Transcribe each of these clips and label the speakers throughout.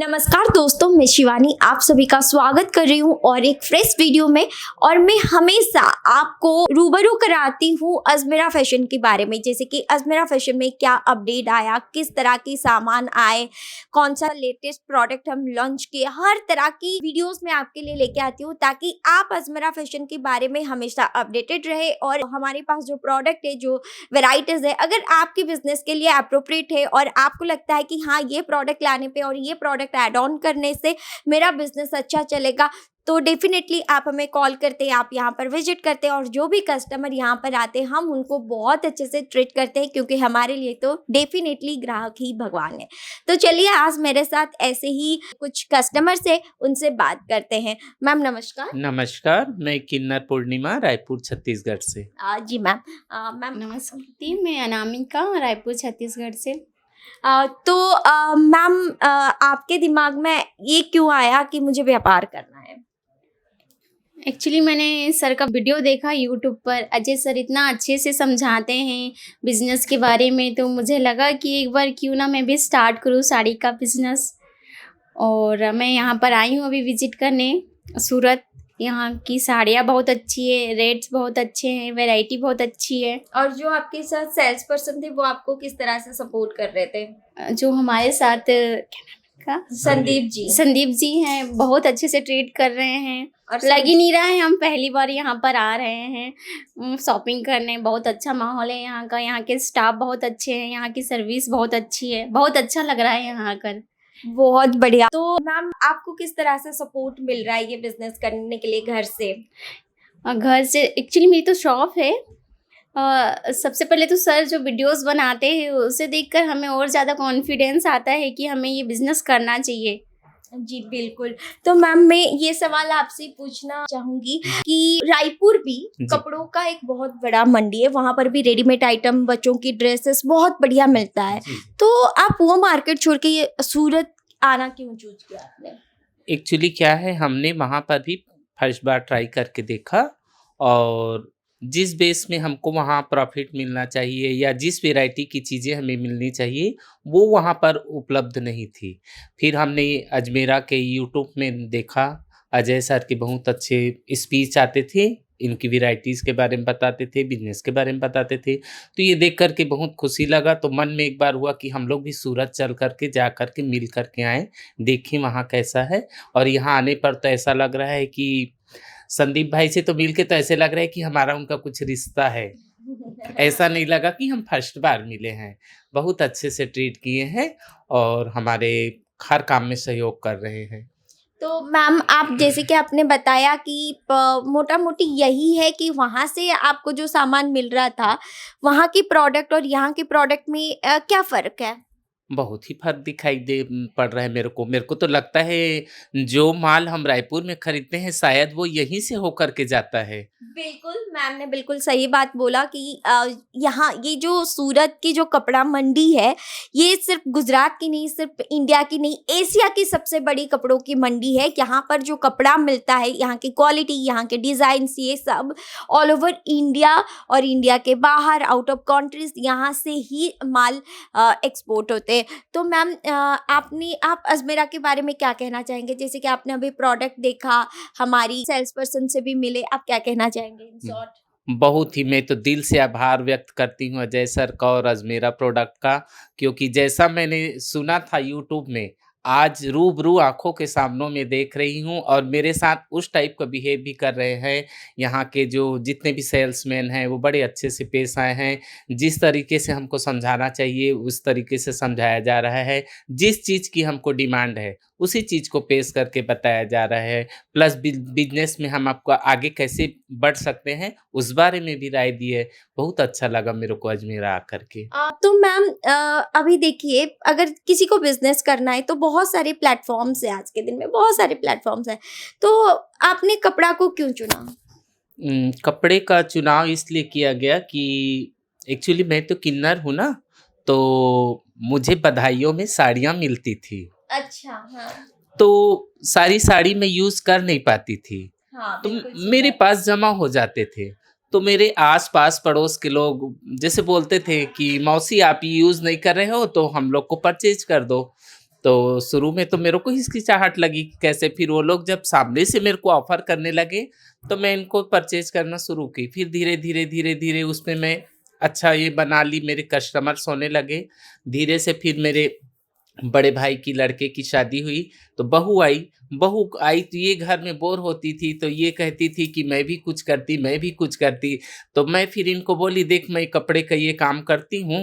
Speaker 1: नमस्कार दोस्तों, मैं शिवानी आप सभी का स्वागत कर रही हूँ और एक फ्रेश वीडियो में। और मैं हमेशा आपको रूबरू कराती हूँ अजमेरा फैशन के बारे में, जैसे कि अजमेरा फैशन में क्या अपडेट आया, किस तरह की सामान आए, कौन सा लेटेस्ट प्रोडक्ट हम लॉन्च किए, हर तरह की वीडियोस मैं आपके लिए लेके आती हूँ ताकि आप अजमेरा फैशन के बारे में हमेशा अपडेटेड रहे। और हमारे पास जो प्रोडक्ट है, जो वेराइटीज़ है, अगर आपके बिजनेस के लिए अप्रोप्रिएट है और आपको लगता है कि हाँ ये प्रोडक्ट लाने पे और ये प्रोडक्ट ऐड ऑन करने से मेरा बिजनेस अच्छा चलेगा, तो डेफिनेटली आप हमें कॉल करते हैं, आप यहाँ पर विजिट करते हैं। और जो भी कस्टमर यहाँ पर आते हैं हम उनको बहुत अच्छे से ट्रीट करते हैं, क्योंकि हमारे लिए तो डेफिनेटली ग्राहक ही भगवान है। तो चलिए आज मेरे साथ ऐसे ही कुछ कस्टमर्स है, उनसे बात करते हैं। मैम नमस्कार।
Speaker 2: नमस्कार, मैं किन्नर पूर्णिमा रायपुर छत्तीसगढ़ से।
Speaker 1: जी मैम। मैम
Speaker 3: नमस्ते, मैं अनामिका रायपुर छत्तीसगढ़ से।
Speaker 1: मैम आपके दिमाग में ये क्यों आया कि मुझे व्यापार करना है?
Speaker 3: एक्चुअली मैंने सर का वीडियो देखा यूट्यूब पर। अजय सर इतना अच्छे से समझाते हैं बिजनेस के बारे में, तो मुझे लगा कि एक बार क्यों ना मैं भी स्टार्ट करूँ साड़ी का बिजनेस। और मैं यहाँ पर आई हूँ अभी विजिट करने सूरत। यहाँ की साड़ियाँ बहुत अच्छी है, रेट्स बहुत अच्छे हैं, वैरायटी बहुत अच्छी है।
Speaker 1: और जो आपके साथ सेल्स पर्सन थे वो आपको किस तरह से सपोर्ट कर रहे थे?
Speaker 3: जो हमारे साथ क्या संदीप जी हैं, बहुत अच्छे से ट्रीट कर रहे हैं। और लग ही नहीं रहा है हम पहली बार यहाँ पर आ रहे हैं शॉपिंग करने। बहुत अच्छा माहौल है यहाँ का, यहाँ के स्टाफ बहुत अच्छे हैं, यहाँ की सर्विस बहुत अच्छी है, बहुत अच्छा लग रहा है यहाँ आकर।
Speaker 1: बहुत बढ़िया। तो मैम आपको किस तरह से सपोर्ट मिल रहा है ये बिजनेस करने के लिए घर से?
Speaker 3: घर से एक्चुअली मेरी तो शॉप है। सबसे पहले तो सर जो वीडियोस बनाते हैं उसे देखकर हमें और ज़्यादा कॉन्फिडेंस आता है कि हमें ये बिज़नेस करना चाहिए।
Speaker 1: जी बिल्कुल। तो मैम मैं ये सवाल आपसे पूछना चाहूँगी कि रायपुर भी कपड़ों का एक बहुत बड़ा मंडी है, वहाँ पर भी रेडीमेड आइटम, बच्चों की ड्रेसेस बहुत बढ़िया मिलता है। तो आप वो मार्केट छोड़ के ये सूरत आना क्यों चूज किया आपने?
Speaker 2: एक्चुअली क्या है, हमने वहाँ पर भी फर्स्ट बार ट्राई करके देखा और जिस बेस में हमको वहाँ प्रॉफिट मिलना चाहिए या जिस वैरायटी की चीज़ें हमें मिलनी चाहिए वो वहाँ पर उपलब्ध नहीं थी। फिर हमने अजमेरा के यूट्यूब में देखा, अजय सर के बहुत अच्छे स्पीच आते थे, इनकी वैरायटीज़ के बारे में बताते थे, बिजनेस के बारे में बताते थे। तो ये देख कर के बहुत खुशी लगा। तो मन में एक बार हुआ कि हम लोग भी सूरत चल कर के जा कर के मिल कर के आएँ, देखें वहाँ कैसा है। और यहाँ आने पर तो ऐसा लग रहा है कि संदीप भाई से तो मिल के तो ऐसे लग रहा है कि हमारा उनका कुछ रिश्ता है। ऐसा नहीं लगा कि हम फर्स्ट बार मिले हैं। बहुत अच्छे से ट्रीट किए हैं और हमारे हर काम में सहयोग कर रहे हैं।
Speaker 1: तो मैम आप जैसे कि आपने बताया कि मोटा मोटी यही है कि वहाँ से आपको जो सामान मिल रहा था, वहाँ की प्रोडक्ट और यहाँ के प्रोडक्ट में क्या फ़र्क है?
Speaker 2: बहुत ही फ़र्क दिखाई दे पड़ रहा है मेरे को। मेरे को तो लगता है जो माल हम रायपुर में खरीदते हैं शायद वो यहीं से होकर के जाता है।
Speaker 1: बिल्कुल, मैम ने बिल्कुल सही बात बोला कि यहाँ ये जो सूरत की जो कपड़ा मंडी है, ये सिर्फ गुजरात की नहीं, सिर्फ इंडिया की नहीं, एशिया की सबसे बड़ी कपड़ों की मंडी है। यहाँ पर जो कपड़ा मिलता है, यहाँ की क्वालिटी, यहाँ के डिज़ाइंस, ये सब ऑल ओवर इंडिया और इंडिया के बाहर, आउट ऑफ कंट्रीज, यहाँ से ही माल एक्सपोर्ट होते हैं। तो मैम आप अजमेरा के बारे में क्या कहना चाहेंगे? जैसे कि आपने अभी प्रोडक्ट देखा, हमारी सेल्स पर्सन से भी मिले, आप क्या कहना चाहेंगे इन शॉर्ट?
Speaker 2: बहुत ही, मैं तो दिल से आभार व्यक्त करती हूँ अजय सर का और अजमेरा प्रोडक्ट का, क्योंकि जैसा मैंने सुना था यूट्यूब में, आज रूबरू आँखों के सामने में देख रही हूँ और मेरे साथ उस टाइप का बिहेव भी कर रहे हैं। यहाँ के जो जितने भी सेल्समैन हैं वो बड़े अच्छे से पेश आए हैं। जिस तरीके से हमको समझाना चाहिए उस तरीके से समझाया जा रहा है। जिस चीज़ की हमको डिमांड है उसी चीज़ को पेश करके बताया जा रहा है। प्लस बिजनेस में हम आपको आगे कैसे बढ़ सकते हैं उस बारे में भी राय दी है। बहुत अच्छा लगा मेरे को अजमेरा आकर के।
Speaker 1: तो मैम अभी देखिए, अगर किसी को बिजनेस करना है तो बहुत सारे प्लेटफॉर्म्स है, आज के दिन में बहुत सारे प्लेटफॉर्म्स हैं। तो आपने कपड़ा को क्यों चुना?
Speaker 2: कपड़े का चुनाव इसलिए किया गया कि एक्चुअली मैं तो किन्नर हूँ ना, तो मुझे बधाइयों में साड़ियाँ मिलती थी।
Speaker 1: अच्छा, हाँ।
Speaker 2: तो सारी साड़ी मैं यूज़ कर नहीं पाती थी।
Speaker 1: हाँ,
Speaker 2: तो
Speaker 1: बिल्कुल सही
Speaker 2: मेरे
Speaker 1: बात।
Speaker 2: पास जमा हो जाते थे। तो मेरे आस-पास पड़ोस के लोग जैसे बोलते थे कि मौसी आप यूज़ नहीं कर रहे हो तो हम लोग को परचेज़ कर दो। तो शुरू में तो मेरे को हिचकिचाहट लगी कि कैसे, फिर वो लोग जब सामने से मेरे को ऑफ़र करने लगे, तो मैं इनको परचेज़ करना शुरू की। फिर धीरे-धीरे उसमें मैं अच्छा ये बना ली, मेरे कस्टमर्स होने लगे। धीरे से फिर मेरे बड़े भाई की लड़के की शादी हुई, तो बहू आई तो ये घर में बोर होती थी, तो ये कहती थी कि मैं भी कुछ करती। तो मैं फिर इनको बोली, देख मैं कपड़े का ये काम करती हूँ,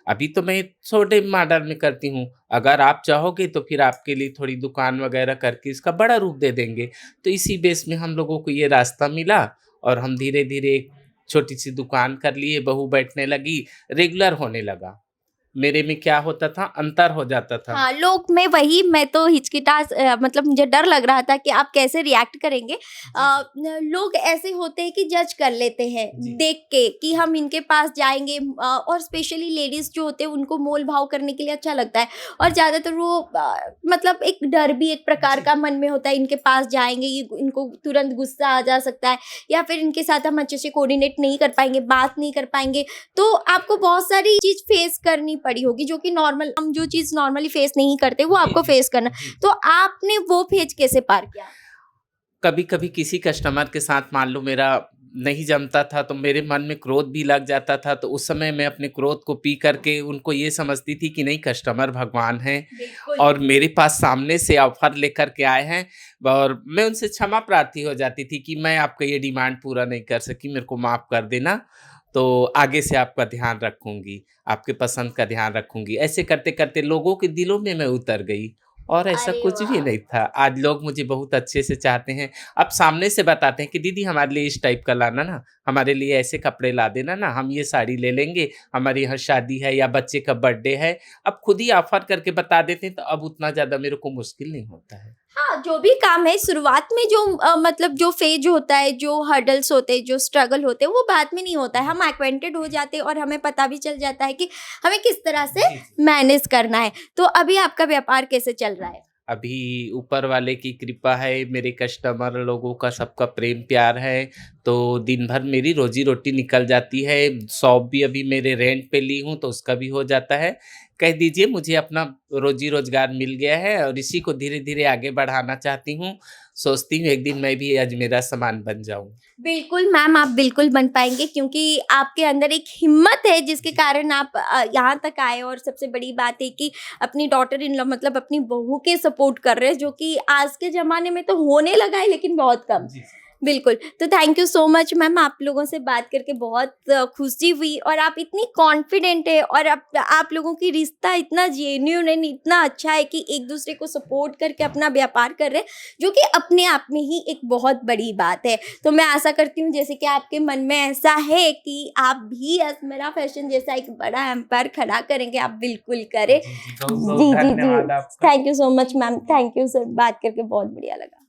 Speaker 2: अभी तो मैं छोटे मॉडल में करती हूँ, अगर आप चाहोगे तो फिर आपके लिए थोड़ी दुकान वगैरह करके इसका बड़ा रूप दे देंगे। तो इसी बेस में हम लोगों को ये रास्ता मिला और हम धीरे-धीरे एक छोटी-सी दुकान कर लिए, बहू बैठने लगी, रेगुलर होने लगा। मेरे में क्या होता था, अंतर हो जाता था।
Speaker 1: हाँ, मैं तो मतलब मुझे डर लग रहा था कि आप कैसे रिएक्ट करेंगे। लोग ऐसे होते हैं कि जज कर लेते हैं
Speaker 2: जी।
Speaker 1: देख के कि हम इनके पास जाएंगे, और स्पेशली लेडीज जो होते हैं उनको मोल भाव करने के लिए अच्छा लगता है, और ज़्यादातर वो मतलब एक डर भी एक प्रकार का मन में होता है, इनके पास जाएंगे इनको तुरंत गुस्सा आ जा सकता है, या फिर इनके साथ हम अच्छे से कोऑर्डिनेट नहीं कर पाएंगे, बात नहीं कर पाएंगे। तो आपको बहुत सारी चीज़ फेस करनी पड़ी होगी, जो कि हम जो चीज़ नॉर्मली फेस नहीं करते वो आपको फेस करना। तो आपने वो फेज कैसे पार किया?
Speaker 2: कभी-कभी किसी कस्टमर के साथ मान लो मेरा नहीं जमता था, तो मेरे मन में क्रोध भी लग जाता था, तो उस समय मैं अपने क्रोध को पी करके उनको ये समझती थी कि नहीं, कस्टमर भगवान हैं
Speaker 1: बिल्कुल।
Speaker 2: और मेरे पास सामने से ऑफ़र लेकर के आए हैं, और मैं उनसे क्षमा प्रार्थी हो जाती थी कि मैं आपका ये डिमांड पूरा नहीं कर सकी, मेरे को माफ़ कर देना, तो आगे से आपका ध्यान रखूँगी, आपके पसंद का ध्यान रखूँगी। ऐसे करते-करते लोगों के दिलों में मैं उतर गई, और ऐसा
Speaker 1: अरे
Speaker 2: कुछ भी
Speaker 1: वाह!
Speaker 2: नहीं था। आज लोग मुझे बहुत अच्छे से चाहते हैं। अब सामने से बताते हैं कि दीदी हमारे लिए इस टाइप का लाना ना, हमारे लिए ऐसे कपड़े ला देना ना, हम ये साड़ी ले लेंगे, हमारे यहाँ शादी है या बच्चे का बर्थडे है। अब खुद ही ऑफ़र करके बता देते हैं, तो अब उतना ज़्यादा मेरे को मुश्किल नहीं होता है।
Speaker 1: हाँ, जो भी काम है शुरुआत में जो मतलब जो फेज होता है, जो हर्डल्स होते हैं, जो स्ट्रगल होते हैं, वो बाद में नहीं होता है। हम एक्वेंटेड हो जाते हैं और हमें पता भी चल जाता है कि हमें किस तरह से
Speaker 2: जी, जी।
Speaker 1: मैनेज करना है। तो अभी आपका व्यापार कैसे चल रहा है?
Speaker 2: अभी ऊपर वाले की कृपा है, मेरे कस्टमर लोगों का सबका प्रेम प्यार है, तो दिन भर मेरी रोज़ी-रोटी निकल जाती है। शॉप भी अभी मेरे रेंट पे ली हूँ, तो उसका भी हो जाता है। कह दीजिए मुझे अपना रोज़ी-रोज़गार मिल गया है, और इसी को धीरे-धीरे आगे बढ़ाना चाहती हूँ। सोचती हूँ एक दिन मैं भी अजमेरा सामान बन जाऊँ।
Speaker 1: बिल्कुल मैम, आप बिल्कुल बन पाएँगे, क्योंकि आपके अंदर एक हिम्मत है जिसके कारण आप यहाँ तक आए, और सबसे बड़ी बात है कि अपनी डॉटर इन लॉ मतलब अपनी बहू के सपोर्ट कर रहे हैं, जो कि आज के ज़माने में तो होने लगा है लेकिन बहुत कम।
Speaker 2: जी।
Speaker 1: बिल्कुल, तो thank you so much ma'am, आप लोगों से बात करके बहुत खुशी हुई, और आप इतनी कॉन्फिडेंट है, और आप लोगों की रिश्ता इतना जेन्युइन है, इतना अच्छा है कि एक दूसरे को सपोर्ट करके अपना व्यापार कर रहे हैं, जो कि अपने आप में ही एक बहुत बड़ी बात है। तो मैं आशा करती हूँ जैसे कि आपके मन में ऐसा है कि आप भी अजमेरा फैशन जैसा एक बड़ा एम्पायर खड़ा करेंगे, आप बिल्कुल करें।
Speaker 2: जी, जी। बहुत-बहुत
Speaker 1: जी, जी, जी।
Speaker 2: धन्यवाद आपका।
Speaker 1: Thank you so much ma'am, thank you sir, बात करके बहुत बढ़िया लगा।